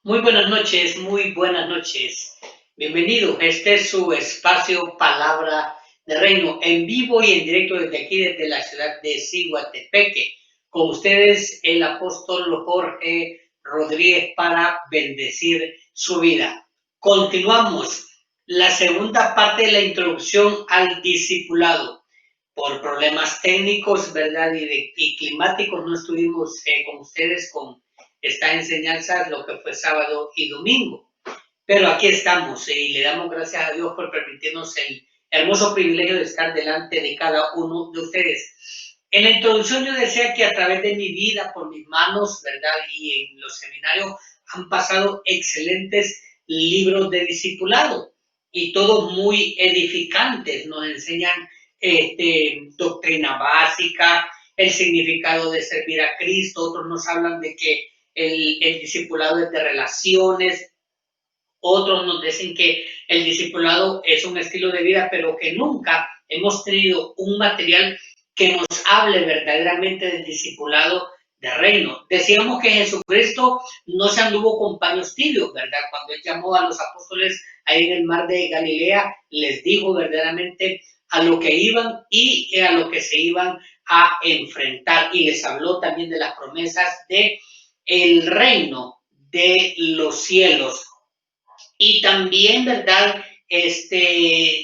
Muy buenas noches, muy buenas noches. Bienvenido. Este es su espacio Palabra de Reino, en vivo y en directo desde aquí, desde la ciudad de Ciguatepeque. Con ustedes, el apóstol Jorge Rodríguez, para bendecir su vida. Continuamos la segunda parte de la introducción al discipulado. Por problemas técnicos, ¿verdad? Y climáticos, no estuvimos con ustedes con esta enseñanza lo que fue sábado y domingo. Pero aquí estamos y le damos gracias a Dios por permitirnos el hermoso privilegio de estar delante de cada uno de ustedes. En la introducción yo decía que a través de mi vida, por mis manos, ¿verdad? Y en los seminarios han pasado excelentes libros de discipulado y todos muy edificantes. Nos enseñan doctrina básica, el significado de servir a Cristo. Otros nos hablan de que el discipulado es de relaciones. Otros nos dicen que el discipulado es un estilo de vida, pero que nunca hemos tenido un material que nos hable verdaderamente del discipulado de reino. Decíamos que Jesucristo no se anduvo con paños tibios, ¿verdad? Cuando él llamó a los apóstoles ahí en el mar de Galilea, les dijo verdaderamente a lo que iban y a lo que se iban a enfrentar. Y les habló también de las promesas de el reino de los cielos. Y también, ¿verdad?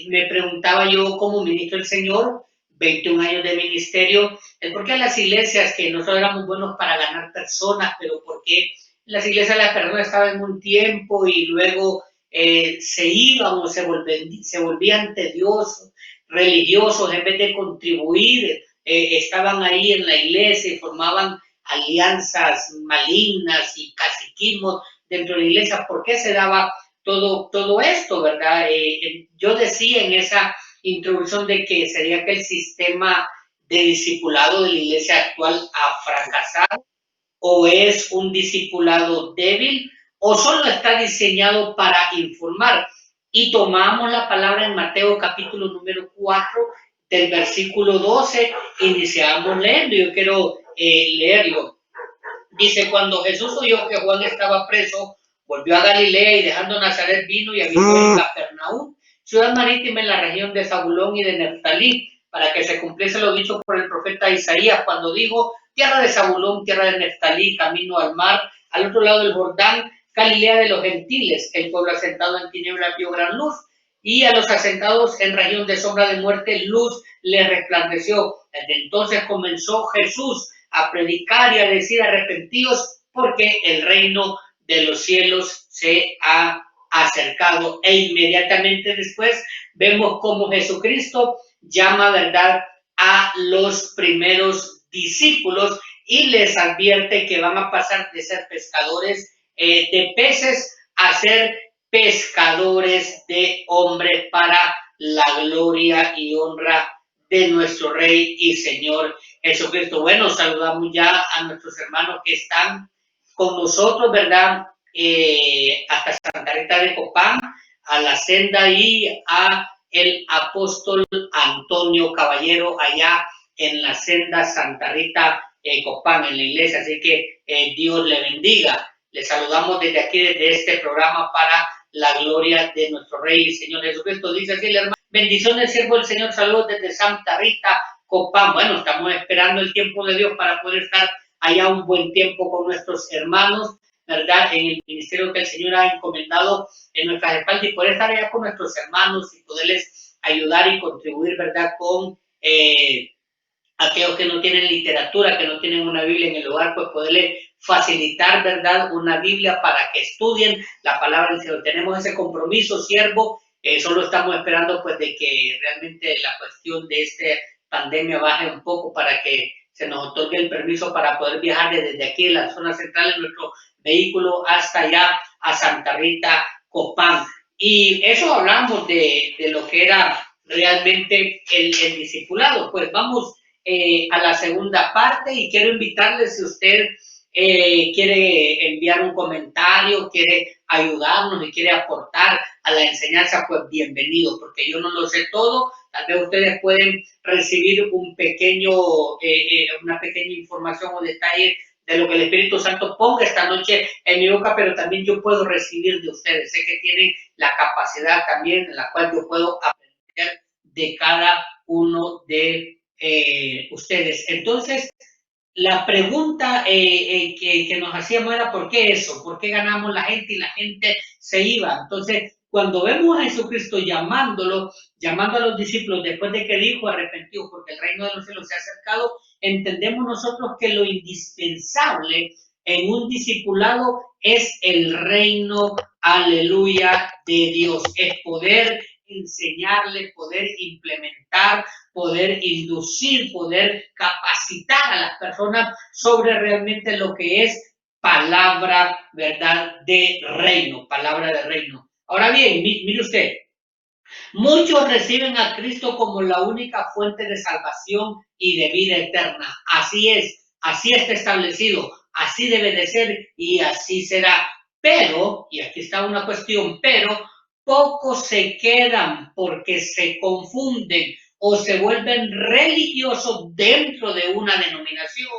Me preguntaba yo como ministro del Señor, 21 años de ministerio, por qué las iglesias, que nosotros éramos buenos para ganar personas, pero por qué las iglesias las personas estaban en un tiempo y luego se iban o se volvían tediosos, religiosos, en vez de contribuir, estaban ahí en la iglesia y formaban alianzas malignas y caciquismos dentro de la iglesia. ¿Por qué se daba todo esto, verdad? Yo decía en esa introducción de que sería que el sistema de discipulado de la iglesia actual ha fracasado, o es un discipulado débil, o solo está diseñado para informar. Y tomamos la palabra en Mateo capítulo número 4, del versículo 12, iniciamos leyendo. Yo quiero leerlo. Dice: cuando Jesús oyó que Juan estaba preso, volvió a Galilea y dejando Nazaret vino y habitó en Capernaum, ciudad marítima en la región de Zabulón y de Neftalí, para que se cumpliese lo dicho por el profeta Isaías, cuando dijo: tierra de Zabulón, tierra de Neftalí, camino al mar, al otro lado del Jordán, Galilea de los gentiles. El pueblo asentado en tinieblas vio gran luz, y a los asentados en región de sombra de muerte luz les resplandeció. Desde entonces comenzó Jesús a predicar y a decir: arrepentidos, porque el reino de los cielos se ha acercado. E inmediatamente después vemos cómo Jesucristo llama, ¿verdad?, a los primeros discípulos y les advierte que van a pasar de ser pescadores de peces a ser pescadores de hombres, para la gloria y honra de nuestro Rey y Señor Jesucristo. Bueno, saludamos ya a nuestros hermanos que están con nosotros, ¿verdad? Hasta Santa Rita de Copán, a la senda, y a el apóstol Antonio Caballero allá en la senda Santa Rita Copán, en la iglesia. Así que Dios le bendiga. Le saludamos desde aquí, desde este programa, para la gloria de nuestro Rey y Señor Jesucristo. Dice así el hermano: bendiciones, siervo del Señor, saludos desde Santa Rita Copán. Bueno, estamos esperando el tiempo de Dios para poder estar allá un buen tiempo con nuestros hermanos, ¿verdad?, en el ministerio que el Señor ha encomendado en nuestras espaldas, y poder estar allá con nuestros hermanos y poderles ayudar y contribuir, ¿verdad?, con aquellos que no tienen literatura, que no tienen una Biblia en el hogar, pues poderle facilitar, ¿verdad?, una Biblia para que estudien la palabra del Señor. Tenemos ese compromiso, siervo. Solo estamos esperando pues de que realmente la cuestión de esta pandemia baje un poco para que se nos otorgue el permiso para poder viajar desde aquí, de la zona central, en nuestro vehículo hasta allá a Santa Rita Copán. Y eso hablamos de lo que era realmente el discipulado. Pues vamos a la segunda parte, y quiero invitarle, si usted quiere enviar un comentario, quiere ayudarnos y quiere aportar a la enseñanza, pues bienvenido, porque yo no lo sé todo. Tal vez ustedes pueden recibir un pequeño, una pequeña información o detalle de lo que el Espíritu Santo ponga esta noche en mi boca, pero también yo puedo recibir de ustedes. Sé que tienen la capacidad también en la cual yo puedo aprender de cada uno de ustedes. Entonces, la pregunta que nos hacíamos era ¿por qué eso? ¿Por qué ganamos la gente y la gente se iba? Entonces, cuando vemos a Jesucristo llamando a los discípulos después de que dijo arrepentidos porque el reino de los cielos se ha acercado, entendemos nosotros que lo indispensable en un discipulado es el reino, aleluya, de Dios. Es poder enseñarle, poder implementar, poder inducir, poder capacitar a las personas sobre realmente lo que es palabra, ¿verdad? De reino, palabra de reino. Ahora bien, mire usted, muchos reciben a Cristo como la única fuente de salvación y de vida eterna. Así es, así está establecido, así debe de ser y así será. Pero, y aquí está una cuestión, pero pocos se quedan porque se confunden o se vuelven religiosos dentro de una denominación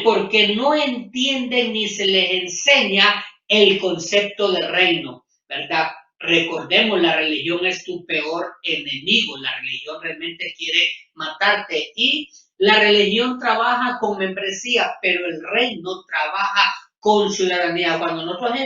porque no entienden ni se les enseña el concepto de reino, ¿verdad? Recordemos, la religión es tu peor enemigo, la religión realmente quiere matarte y la religión trabaja con membresía, pero el reino trabaja con ciudadanía. Cuando nosotros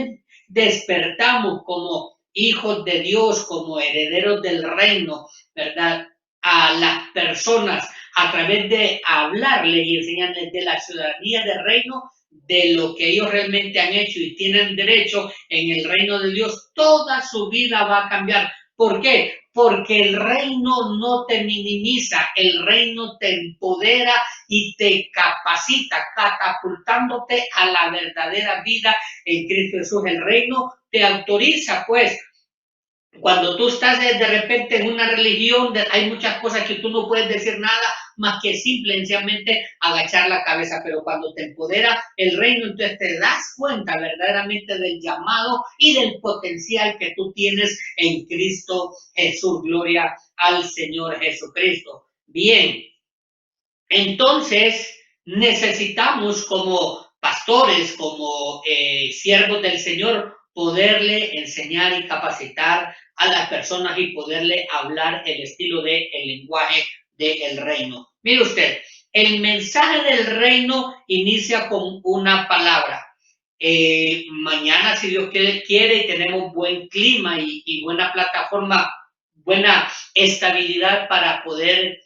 despertamos como hijos de Dios, como herederos del reino, ¿verdad? A las personas a través de hablarles y enseñarles de la ciudadanía del reino, de lo que ellos realmente han hecho y tienen derecho en el reino de Dios, toda su vida va a cambiar. ¿Por qué? Porque el reino no te minimiza, el reino te empodera y te capacita, catapultándote a la verdadera vida en Cristo Jesús. El reino te autoriza, pues, cuando tú estás de repente en una religión, hay muchas cosas que tú no puedes decir nada más que simplemente agachar la cabeza, pero cuando te empodera el reino, entonces te das cuenta verdaderamente del llamado y del potencial que tú tienes en Cristo Jesús. Gloria al Señor Jesucristo. Bien, entonces necesitamos como pastores, como siervos del Señor, poderle enseñar y capacitar a las personas y poderle hablar el estilo de el lenguaje del reino. Mire usted, el mensaje del reino inicia con una palabra. Mañana, si Dios quiere y tenemos buen clima y buena plataforma, buena estabilidad para poder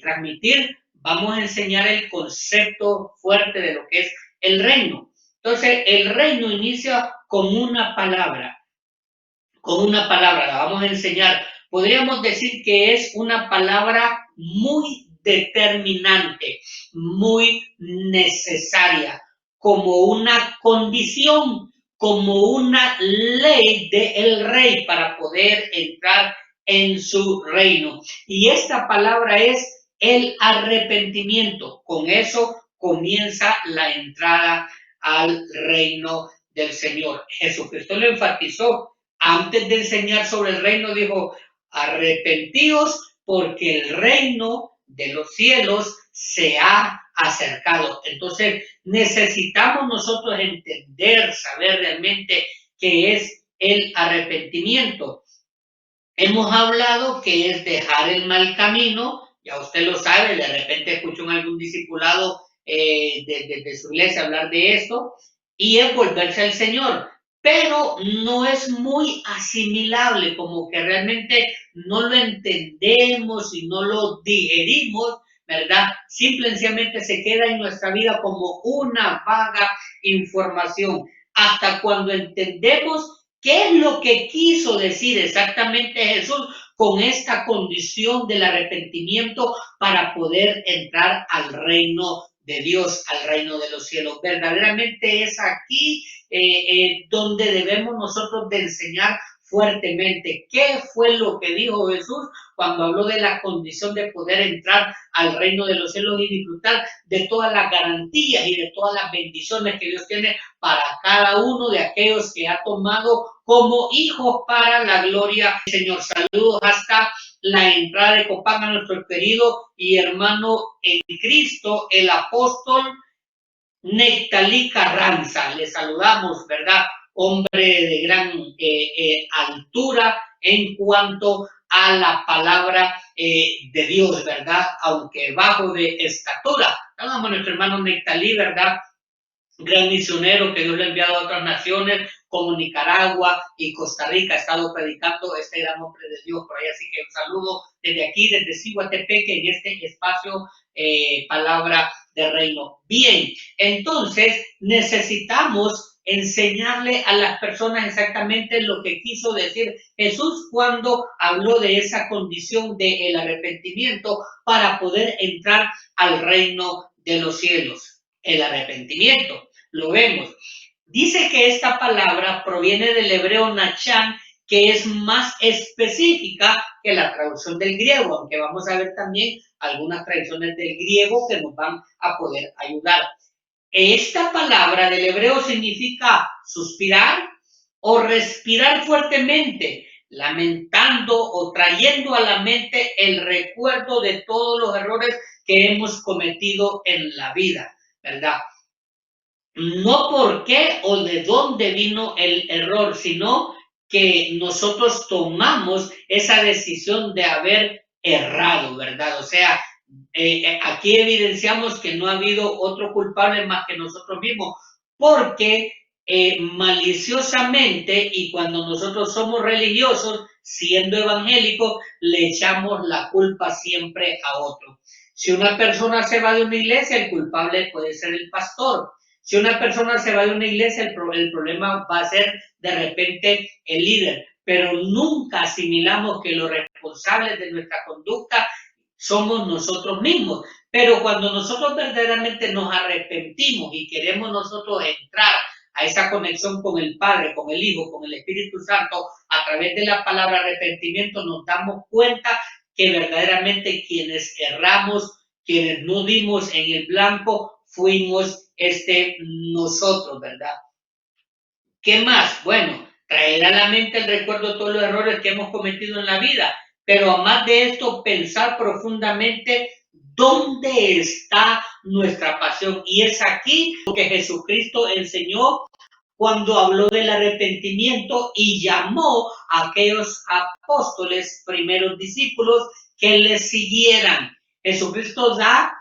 transmitir, vamos a enseñar el concepto fuerte de lo que es el reino. Entonces, el reino inicia con una palabra, la vamos a enseñar. Podríamos decir que es una palabra muy determinante, muy necesaria, como una condición, como una ley del rey para poder entrar en su reino. Y esta palabra es el arrepentimiento. Con eso comienza la entrada al reino del Señor. Jesucristo lo enfatizó. Antes de enseñar sobre el reino, dijo, arrepentíos porque el reino de los cielos se ha acercado. Entonces, necesitamos nosotros entender, saber realmente qué es el arrepentimiento. Hemos hablado que es dejar el mal camino, ya usted lo sabe, de repente escucho en algún discipulado de su iglesia hablar de esto, y es volverse al Señor, pero no es muy asimilable, como que realmente no lo entendemos y no lo digerimos, ¿verdad? Simplemente se queda en nuestra vida como una vaga información, hasta cuando entendemos ¿qué es lo que quiso decir exactamente Jesús con esta condición del arrepentimiento para poder entrar al reino de Dios, al reino de los cielos? Verdaderamente es aquí donde debemos nosotros de enseñar fuertemente qué fue lo que dijo Jesús cuando habló de la condición de poder entrar al reino de los cielos y disfrutar de todas las garantías y de todas las bendiciones que Dios tiene para cada uno de aquellos que ha tomado como hijos para la gloria del Señor. Saludos hasta la entrada de Copán a nuestro querido y hermano en Cristo, el apóstol Nectalí Carranza, le saludamos, ¿verdad? Hombre de gran altura en cuanto a la palabra de Dios, ¿verdad? Aunque bajo de estatura. Saludamos a nuestro hermano Nectalí, ¿verdad? Gran misionero que Dios le ha enviado a otras naciones como Nicaragua y Costa Rica. Ha estado predicando este gran hombre de Dios por ahí. Así que un saludo desde aquí, desde Ciguatepeque, en este espacio Palabra de Reino. Bien, entonces necesitamos enseñarle a las personas exactamente lo que quiso decir Jesús cuando habló de esa condición del arrepentimiento para poder entrar al reino de los cielos. El arrepentimiento, lo vemos. Dice que esta palabra proviene del hebreo nachán, que es más específica que la traducción del griego, aunque vamos a ver también algunas traducciones del griego que nos van a poder ayudar. Esta palabra del hebreo significa suspirar o respirar fuertemente, lamentando o trayendo a la mente el recuerdo de todos los errores que hemos cometido en la vida, ¿verdad? No por qué o de dónde vino el error, sino que nosotros tomamos esa decisión de haber errado, ¿verdad? O sea, aquí evidenciamos que no ha habido otro culpable más que nosotros mismos, porque maliciosamente y cuando nosotros somos religiosos, siendo evangélicos, le echamos la culpa siempre a otro. Si una persona se va de una iglesia, el culpable puede ser el pastor. Si una persona se va de una iglesia, el problema va a ser de repente el líder, pero nunca asimilamos que los responsables de nuestra conducta somos nosotros mismos. Pero cuando nosotros verdaderamente nos arrepentimos y queremos nosotros entrar a esa conexión con el Padre, con el Hijo, con el Espíritu Santo, a través de la palabra arrepentimiento nos damos cuenta que verdaderamente quienes erramos, quienes no dimos en el blanco, fuimos nosotros, ¿verdad? ¿Qué más? Bueno, traer a la mente el recuerdo de todos los errores que hemos cometido en la vida, pero además de esto, pensar profundamente dónde está nuestra pasión. Y es aquí lo que Jesucristo enseñó cuando habló del arrepentimiento y llamó a aquellos apóstoles, primeros discípulos, que le siguieran. Jesucristo da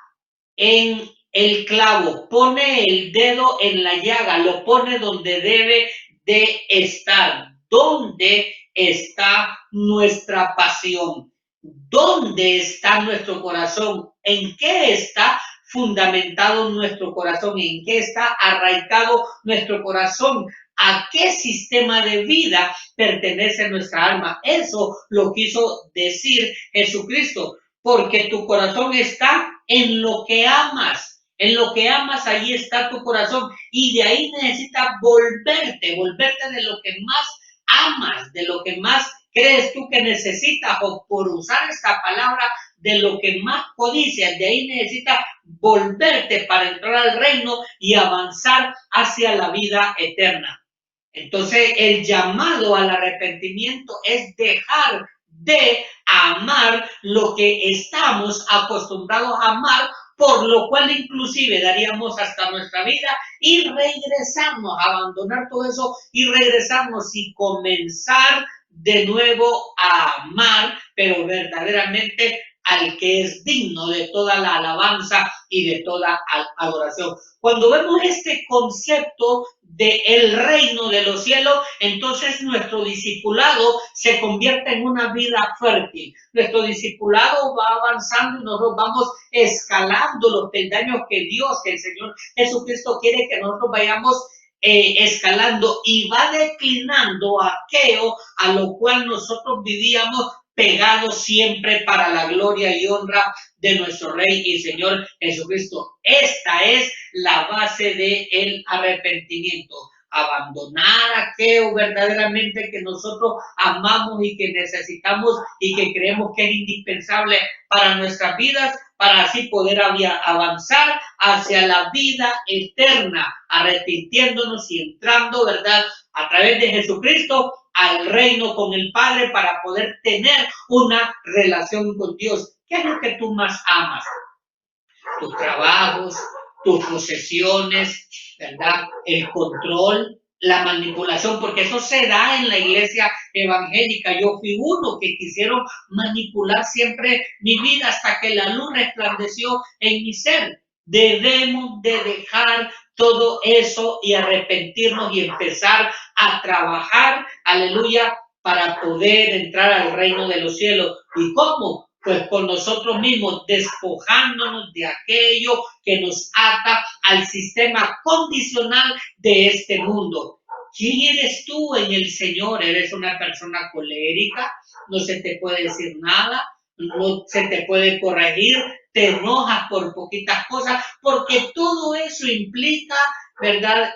en el clavo, pone el dedo en la llaga, lo pone donde debe de estar. ¿Dónde está nuestra pasión? ¿Dónde está nuestro corazón? ¿En qué está fundamentado nuestro corazón? ¿En qué está arraigado nuestro corazón? ¿A qué sistema de vida pertenece nuestra alma? Eso lo quiso decir Jesucristo, porque tu corazón está en lo que amas. En lo que amas, ahí está tu corazón. Y de ahí necesitas volverte de lo que más amas, de lo que más crees tú que necesitas, o por usar esta palabra, de lo que más codicias. De ahí necesitas volverte para entrar al reino y avanzar hacia la vida eterna. Entonces, el llamado al arrepentimiento es dejar de amar lo que estamos acostumbrados a amar, por lo cual inclusive daríamos hasta nuestra vida y regresarnos, abandonar todo eso y regresarnos y comenzar de nuevo a amar, pero verdaderamente al que es digno de toda la alabanza y de toda adoración. Cuando vemos este concepto del reino de los cielos, entonces nuestro discipulado se convierte en una vida fértil. Nuestro discipulado va avanzando y nosotros vamos escalando los peldaños que Dios, que el Señor Jesucristo quiere que nosotros vayamos escalando, y va declinando aquello a lo cual nosotros vivíamos pegados siempre para la gloria y honra de nuestro Rey y Señor Jesucristo. Esta es la base del arrepentimiento. Abandonar aquello verdaderamente que nosotros amamos y que necesitamos y que creemos que es indispensable para nuestras vidas, para así poder avanzar hacia la vida eterna, arrepintiéndonos y entrando, ¿verdad?, a través de Jesucristo al reino con el Padre, para poder tener una relación con Dios. ¿Qué es lo que tú más amas? Tus trabajos, tus posesiones, ¿verdad? El control, la manipulación, porque eso se da en la iglesia evangélica. Yo fui uno que quisieron manipular siempre mi vida hasta que la luz resplandeció en mi ser. Debemos de dejar todo eso y arrepentirnos y empezar a trabajar, aleluya, para poder entrar al reino de los cielos. ¿Y cómo? Pues con nosotros mismos, despojándonos de aquello que nos ata al sistema condicional de este mundo. ¿Quién eres tú en el Señor? ¿Eres una persona colérica? ¿No se te puede decir nada? ¿No se te puede corregir? ¿Te enojas por poquitas cosas? Porque todo eso implica, ¿verdad?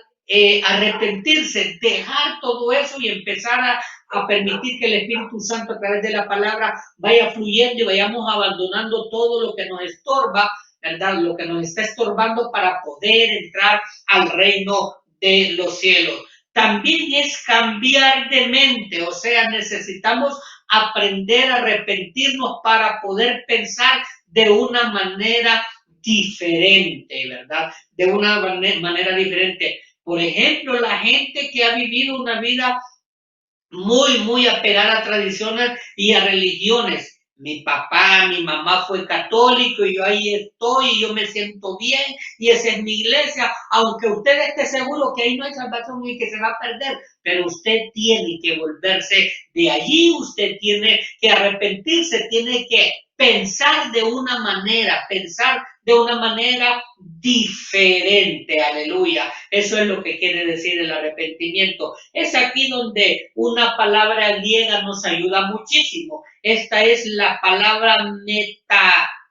Arrepentirse, dejar todo eso y empezar a permitir que el Espíritu Santo a través de la palabra vaya fluyendo y vayamos abandonando todo lo que nos estorba, ¿verdad? Lo que nos está estorbando para poder entrar al reino de los cielos. También es cambiar de mente, o sea, necesitamos aprender a arrepentirnos para poder pensar de una manera diferente, ¿verdad? De una manera diferente. Por ejemplo, la gente que ha vivido una vida muy apegada a tradiciones y a religiones. Mi papá, mi mamá fue católico y yo ahí estoy y yo me siento bien y esa es mi iglesia, aunque usted esté seguro que ahí no hay salvación y que se va a perder, pero usted tiene que volverse de allí, usted tiene que arrepentirse, tiene que pensar de una manera diferente, aleluya. Eso es lo que quiere decir el arrepentimiento. Es aquí donde una palabra griega nos ayuda muchísimo. Esta es la palabra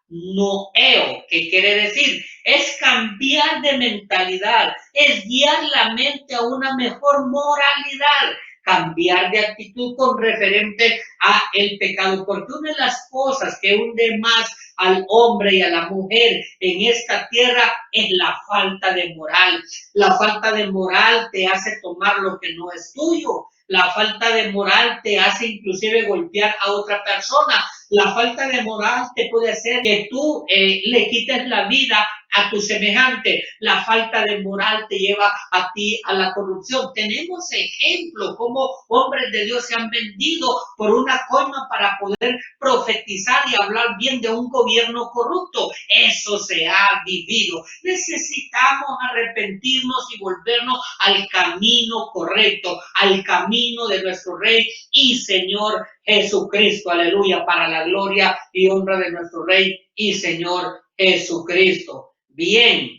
metanoeo, que quiere decir, es cambiar de mentalidad, es guiar la mente a una mejor moralidad, cambiar de actitud con referente a el pecado, porque una de las cosas que hunde más al hombre y a la mujer en esta tierra es la falta de moral. La falta de moral te hace tomar lo que no es tuyo. La falta de moral te hace inclusive golpear a otra persona. La falta de moral te puede hacer que tú le quites la vida a tu semejante. La falta de moral te lleva a ti a la corrupción. Tenemos ejemplos como hombres de Dios se han vendido por una coima para poder profetizar y hablar bien de un gobierno corrupto. Eso se ha vivido. Necesitamos arrepentirnos y volvernos al camino correcto, al camino de nuestro Rey y Señor Jesucristo. Aleluya, para la gloria y honra de nuestro Rey y Señor Jesucristo. Bien,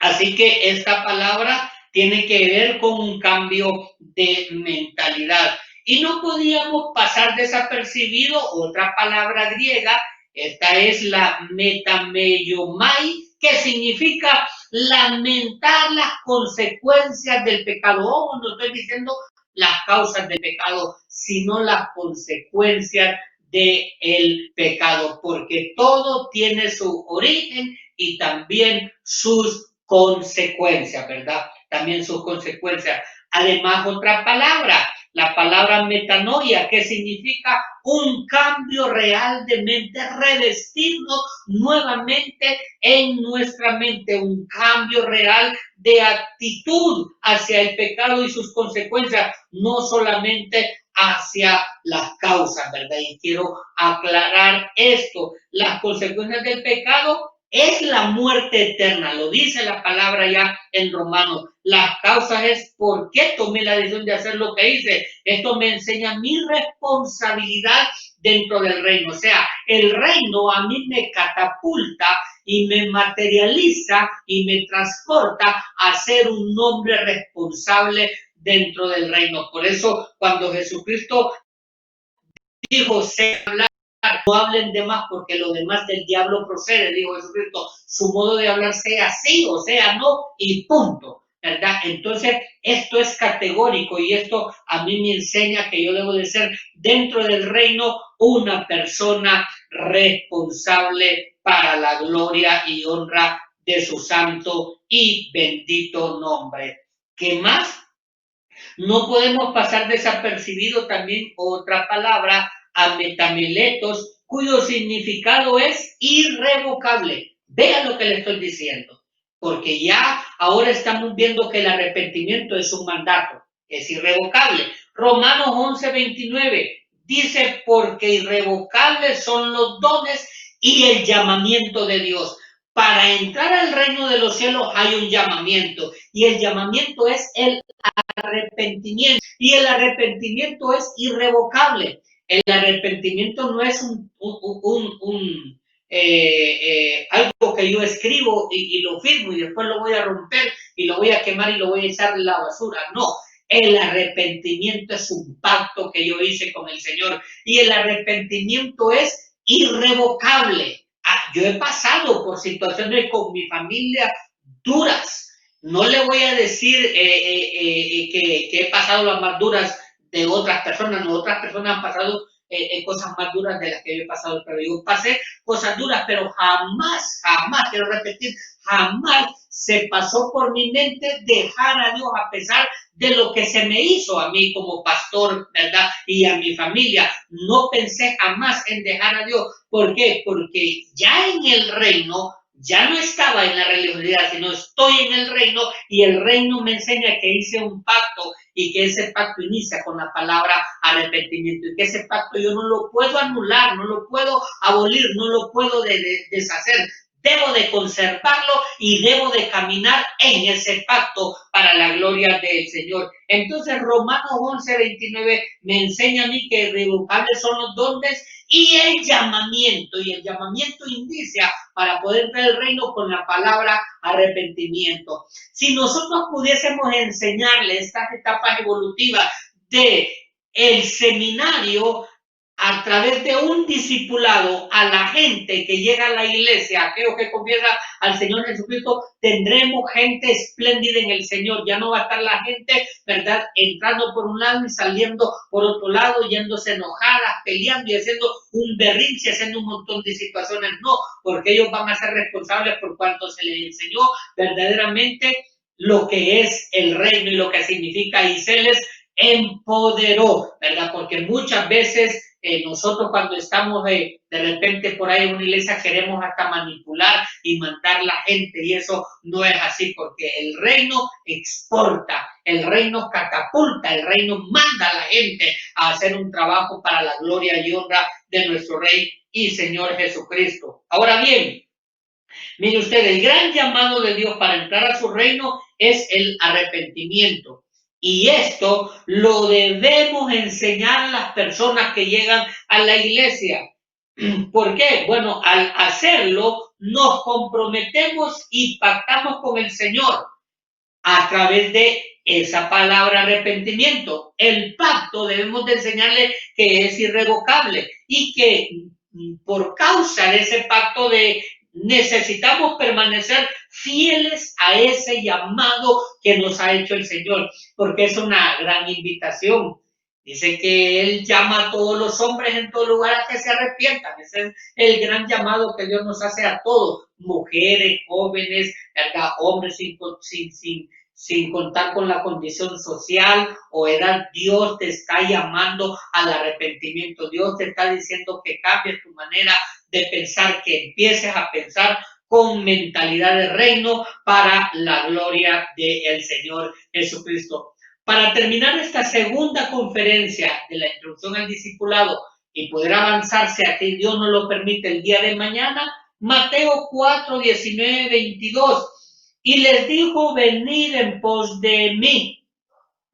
así que esta palabra tiene que ver con un cambio de mentalidad. Y no podíamos pasar desapercibido otra palabra griega, esta es la metameiomai, que significa lamentar las consecuencias del pecado. Ojo, no estoy diciendo las causas del pecado, sino las consecuencias del pecado, porque todo tiene su origen y también sus consecuencias, ¿verdad? También sus consecuencias. Además, otra palabra, la palabra metanoia, que significa un cambio real de mente, revestirnos nuevamente en nuestra mente, un cambio real de actitud hacia el pecado y sus consecuencias, no solamente hacia las causas, ¿verdad? Y quiero aclarar esto, las consecuencias del pecado es la muerte eterna, lo dice la palabra ya en Romanos. Las causas es por qué tomé la decisión de hacer lo que hice. Esto me enseña mi responsabilidad dentro del reino. O sea, el reino a mí me catapulta y me materializa y me transporta a ser un hombre responsable dentro del reino. Por eso, cuando Jesucristo dijo, sé hablar, no hablen de más porque lo demás del diablo procede, dijo Jesucristo, su modo de hablar sea sí o sea no y punto, ¿verdad? Entonces, esto es categórico y esto a mí me enseña que yo debo de ser dentro del reino una persona responsable para la gloria y honra de su santo y bendito nombre. ¿Qué más? No podemos pasar desapercibido también otra palabra, ametameletos, cuyo significado es irrevocable. Vean lo que le estoy diciendo. porque ya ahora estamos viendo que el arrepentimiento es un mandato, es irrevocable. Romanos 11:29 dice, porque irrevocables son los dones y el llamamiento de Dios. Para entrar al reino de los cielos hay un llamamiento, y el llamamiento es el arrepentimiento, y el arrepentimiento es irrevocable. El arrepentimiento no es algo que yo escribo y lo firmo y después lo voy a romper y lo voy a quemar y lo voy a echar en la basura. No, el arrepentimiento es un pacto que yo hice con el Señor, y el arrepentimiento es irrevocable. Yo he pasado por situaciones con mi familia duras. No le voy a decir que he pasado las más duras de otras personas. No, otras personas han pasado cosas más duras de las que yo he pasado, pero yo pasé cosas duras, pero jamás, quiero repetir, jamás se pasó por mi mente dejar a Dios a pesar de lo que se me hizo a mí como pastor, ¿verdad? Y a mi familia. No pensé jamás en dejar a Dios. ¿Por qué? Porque ya en el reino, ya no estaba en la religiosidad, sino estoy en el reino, y el reino me enseña que hice un pacto, y que ese pacto inicia con la palabra arrepentimiento, y que ese pacto yo no lo puedo anular, no lo puedo abolir, no lo puedo deshacer. Debo de conservarlo y debo de caminar en ese pacto para la gloria del Señor. Entonces Romanos 11:29 me enseña a mí que irrevocables son los dones y el llamamiento inicia para poder entrar al reino con la palabra arrepentimiento. Si nosotros pudiésemos enseñarle estas etapas evolutivas de el seminario a través de un discipulado a la gente que llega a la iglesia, aquellos que confiesa al Señor Jesucristo, tendremos gente espléndida en el Señor. Ya no va a estar la gente, ¿verdad?, entrando por un lado y saliendo por otro lado, yéndose enojadas, peleando y haciendo un berrinche, haciendo un montón de situaciones. No, porque ellos van a ser responsables por cuanto se les enseñó verdaderamente lo que es el reino y lo que significa, y se les empoderó, ¿verdad? Porque muchas veces nosotros cuando estamos de repente por ahí en una iglesia queremos hasta manipular y mandar la gente, y eso no es así, porque el reino exporta, el reino catapulta, el reino manda a la gente a hacer un trabajo para la gloria y honra de nuestro Rey y Señor Jesucristo. Ahora bien, mire usted, el gran llamado de Dios para entrar a su reino es el arrepentimiento. Y esto lo debemos enseñar a las personas que llegan a la iglesia. ¿Por qué? Bueno, al hacerlo nos comprometemos y pactamos con el Señor a través de esa palabra arrepentimiento. El pacto debemos de enseñarle que es irrevocable, y que por causa de ese pacto necesitamos permanecer fieles a ese llamado que nos ha hecho el Señor, porque es una gran invitación. Dice que Él llama a todos los hombres en todo lugar a que se arrepientan. Ese es el gran llamado que Dios nos hace a todos, mujeres, jóvenes, ¿verdad?, hombres, sin contar con la condición social o edad. Dios te está llamando al arrepentimiento. Dios te está diciendo que cambies tu manera de pensar, que empieces a pensar con mentalidad de reino para la gloria del Señor Jesucristo. Para terminar esta segunda conferencia de la introducción al discipulado y poder avanzarse a que Dios nos lo permite el día de mañana, Mateo 4:19-22, y les dijo: venid en pos de mí.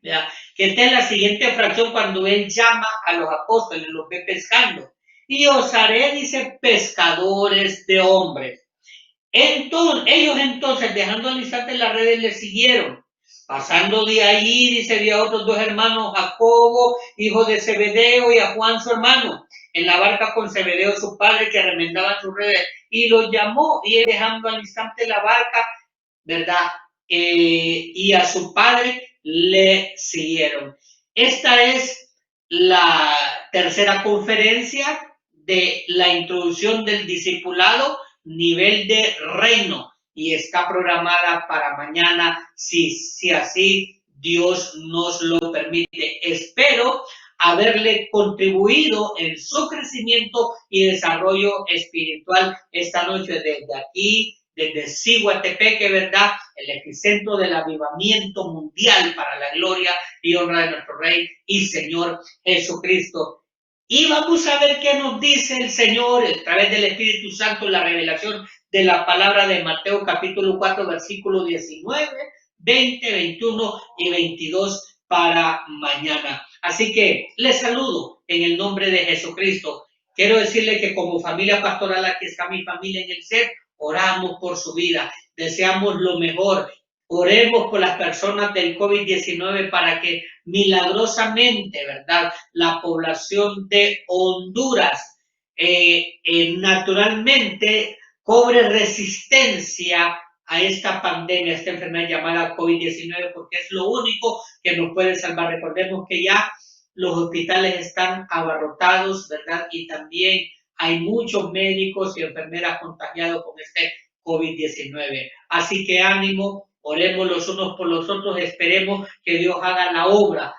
¿Ya? Que esta es la siguiente fracción cuando Él llama a los apóstoles, los ve pescando. Y os haré, dice, pescadores de hombres. Ellos entonces, dejando al instante las redes, le siguieron. Pasando de allí, dice, vi a otros dos hermanos, Jacobo, hijo de Zebedeo, y a Juan su hermano, en la barca con Zebedeo su padre, que remendaban sus redes. Y los llamó, y él, dejando al instante la barca, ¿verdad?, y a su padre le siguieron. Esta es la tercera conferencia de la introducción del discipulado, nivel de reino, y está programada para mañana, si así Dios nos lo permite. Espero haberle contribuido en su crecimiento y desarrollo espiritual esta noche. Desde aquí desde Ciguatepeque, ¿verdad? El epicentro del avivamiento mundial para la gloria y honra de nuestro Rey y Señor Jesucristo. Y vamos a ver qué nos dice el Señor a través del Espíritu Santo, la revelación de la palabra de Mateo capítulo 4, versículo 19, 20, 21 y 22 para mañana. Así que les saludo en el nombre de Jesucristo. Quiero decirle que como familia pastoral, aquí está mi familia en el set, oramos por su vida, deseamos lo mejor. Oremos por las personas del COVID-19 para que milagrosamente, ¿verdad?, la población de Honduras naturalmente cobre resistencia a esta pandemia, a esta enfermedad llamada COVID-19, porque es lo único que nos puede salvar. Recordemos que ya los hospitales están abarrotados, ¿verdad? Y también hay muchos médicos y enfermeras contagiados con este COVID-19. Así que ánimo, oremos los unos por los otros, esperemos que Dios haga la obra,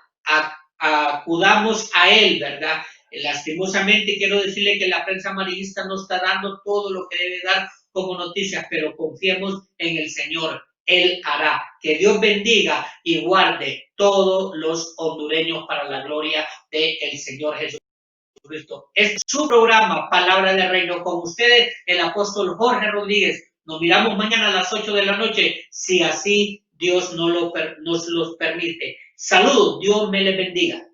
acudamos a Él, ¿verdad? Lastimosamente quiero decirle que la prensa amarillista no está dando todo lo que debe dar como noticias, pero confiemos en el Señor. Él hará. Que Dios bendiga y guarde todos los hondureños para la gloria del Señor Jesucristo. Es su programa, Palabra de Reino, con ustedes, el apóstol Jorge Rodríguez. Nos miramos mañana a las 8 de la noche, si así Dios nos los permite. Saludos, Dios me les bendiga.